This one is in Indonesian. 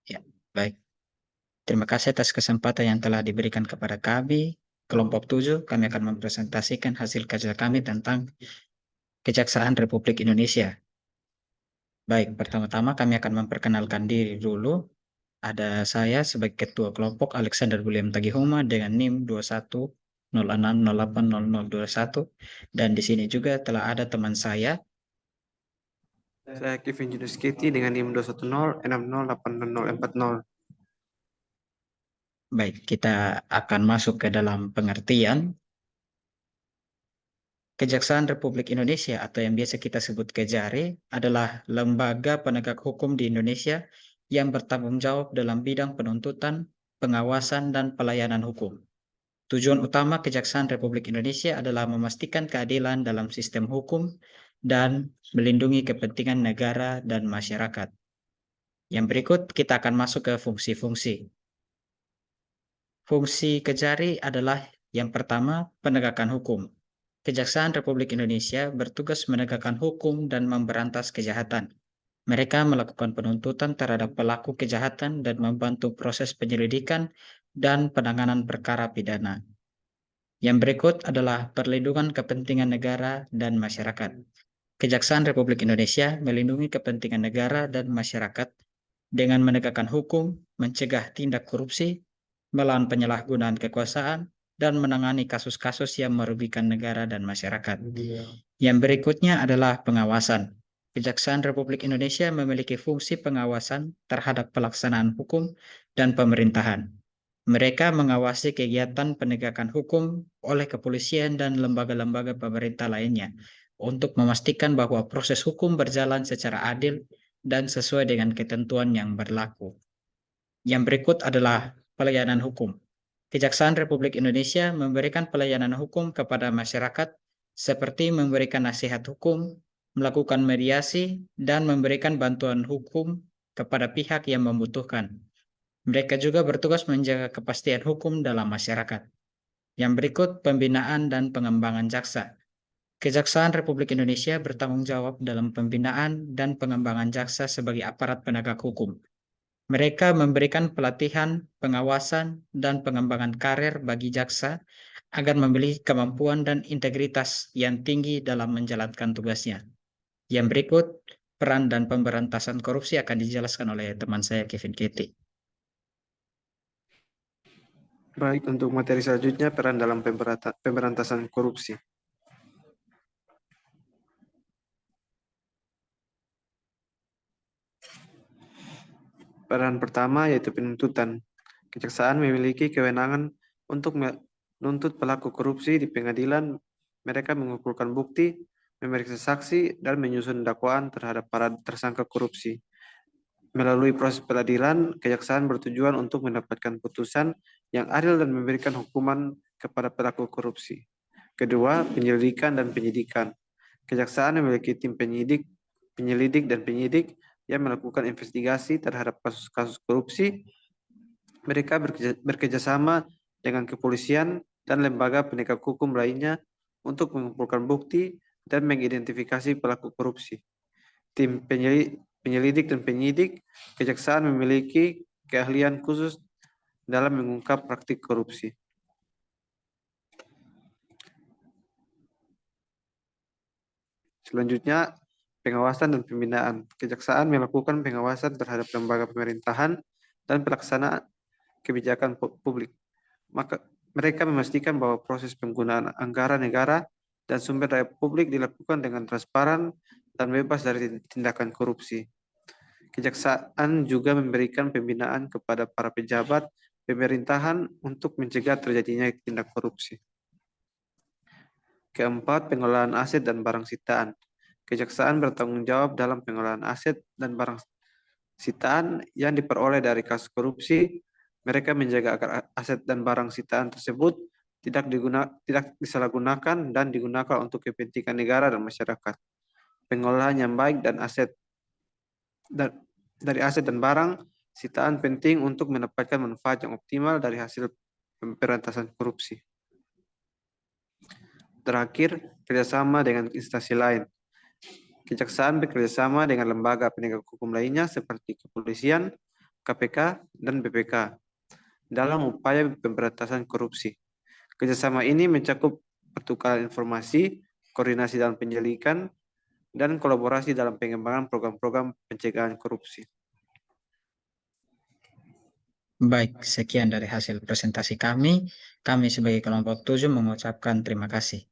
Ya, baik. Terima kasih atas kesempatan yang telah diberikan kepada kami. Kelompok 7, kami akan mempresentasikan hasil kajian kami tentang Kejaksaan Republik Indonesia. Baik, pertama-tama kami akan memperkenalkan diri dulu. Ada saya sebagai Ketua Kelompok Alexander William Tagihuma dengan NIM 2106080021, dan di sini juga telah ada teman saya. Saya Kevin Judus Kiti dengan NIM 210608040. Baik, kita akan masuk ke dalam pengertian. Kejaksaan Republik Indonesia atau yang biasa kita sebut Kejari adalah lembaga penegak hukum di Indonesia yang bertanggung jawab dalam bidang penuntutan, pengawasan, dan pelayanan hukum. Tujuan utama Kejaksaan Republik Indonesia adalah memastikan keadilan dalam sistem hukum dan melindungi kepentingan negara dan masyarakat. Yang berikut kita akan masuk ke fungsi-fungsi. Fungsi Kejari adalah yang pertama, penegakan hukum. Kejaksaan Republik Indonesia bertugas menegakkan hukum dan memberantas kejahatan. Mereka melakukan penuntutan terhadap pelaku kejahatan dan membantu proses penyelidikan dan penanganan perkara pidana. Yang berikut adalah perlindungan kepentingan negara dan masyarakat. Kejaksaan Republik Indonesia melindungi kepentingan negara dan masyarakat dengan menegakkan hukum, mencegah tindak korupsi, melawan penyalahgunaan kekuasaan, dan menangani kasus-kasus yang merugikan negara dan masyarakat. Yang berikutnya adalah pengawasan. Kejaksaan Republik Indonesia memiliki fungsi pengawasan terhadap pelaksanaan hukum dan pemerintahan. Mereka mengawasi kegiatan penegakan hukum oleh kepolisian dan lembaga-lembaga pemerintah lainnya untuk memastikan bahwa proses hukum berjalan secara adil dan sesuai dengan ketentuan yang berlaku. Yang berikut adalah pelayanan hukum. Kejaksaan Republik Indonesia memberikan pelayanan hukum kepada masyarakat seperti memberikan nasihat hukum, melakukan mediasi, dan memberikan bantuan hukum kepada pihak yang membutuhkan. Mereka juga bertugas menjaga kepastian hukum dalam masyarakat. Yang berikut pembinaan dan pengembangan jaksa. Kejaksaan Republik Indonesia bertanggung jawab dalam pembinaan dan pengembangan jaksa sebagai aparat penegak hukum. Mereka memberikan pelatihan, pengawasan, dan pengembangan karir bagi jaksa agar memiliki kemampuan dan integritas yang tinggi dalam menjalankan tugasnya. Yang berikut, peran dan pemberantasan korupsi akan dijelaskan oleh teman saya Kevin Kiti. Baik, untuk materi selanjutnya peran dalam pemberantasan korupsi. Peran pertama yaitu penuntutan. Kejaksaan memiliki kewenangan untuk menuntut pelaku korupsi di pengadilan. Mereka mengumpulkan bukti, memeriksa saksi, dan menyusun dakwaan terhadap para tersangka korupsi. Melalui proses peradilan, kejaksaan bertujuan untuk mendapatkan putusan yang adil dan memberikan hukuman kepada pelaku korupsi. Kedua, penyelidikan dan penyidikan. Kejaksaan memiliki tim penyelidik dan penyidik yang melakukan investigasi terhadap kasus-kasus korupsi. Mereka bekerjasama dengan kepolisian dan lembaga penegak hukum lainnya untuk mengumpulkan bukti dan mengidentifikasi pelaku korupsi. Tim penyelidik dan penyidik, kejaksaan memiliki keahlian khusus dalam mengungkap praktik korupsi. Selanjutnya, pengawasan dan pembinaan. Kejaksaan melakukan pengawasan terhadap lembaga pemerintahan dan pelaksanaan kebijakan publik. Maka mereka memastikan bahwa proses penggunaan anggaran negara dan sumber daya publik dilakukan dengan transparan dan bebas dari tindakan korupsi. Kejaksaan juga memberikan pembinaan kepada para pejabat pemerintahan untuk mencegah terjadinya tindak korupsi. Keempat, pengelolaan aset dan barang sitaan. Kejaksaan bertanggung jawab dalam pengelolaan aset dan barang sitaan yang diperoleh dari kasus korupsi. Mereka menjaga agar aset dan barang sitaan tersebut tidak disalahgunakan dan digunakan untuk kepentingan negara dan masyarakat. Pengolahan yang baik dan dari aset dan barang sitaan penting untuk mendapatkan manfaat yang optimal dari hasil pemberantasan korupsi. Terakhir, kerjasama dengan instansi lain. Kejaksaan bekerjasama dengan lembaga penegak hukum lainnya seperti kepolisian, KPK, dan BPK dalam upaya pemberantasan korupsi. Kerjasama ini mencakup pertukaran informasi, koordinasi dalam penyelidikan, dan kolaborasi dalam pengembangan program-program pencegahan korupsi. Baik, sekian dari hasil presentasi kami. Kami sebagai kelompok 7 mengucapkan terima kasih.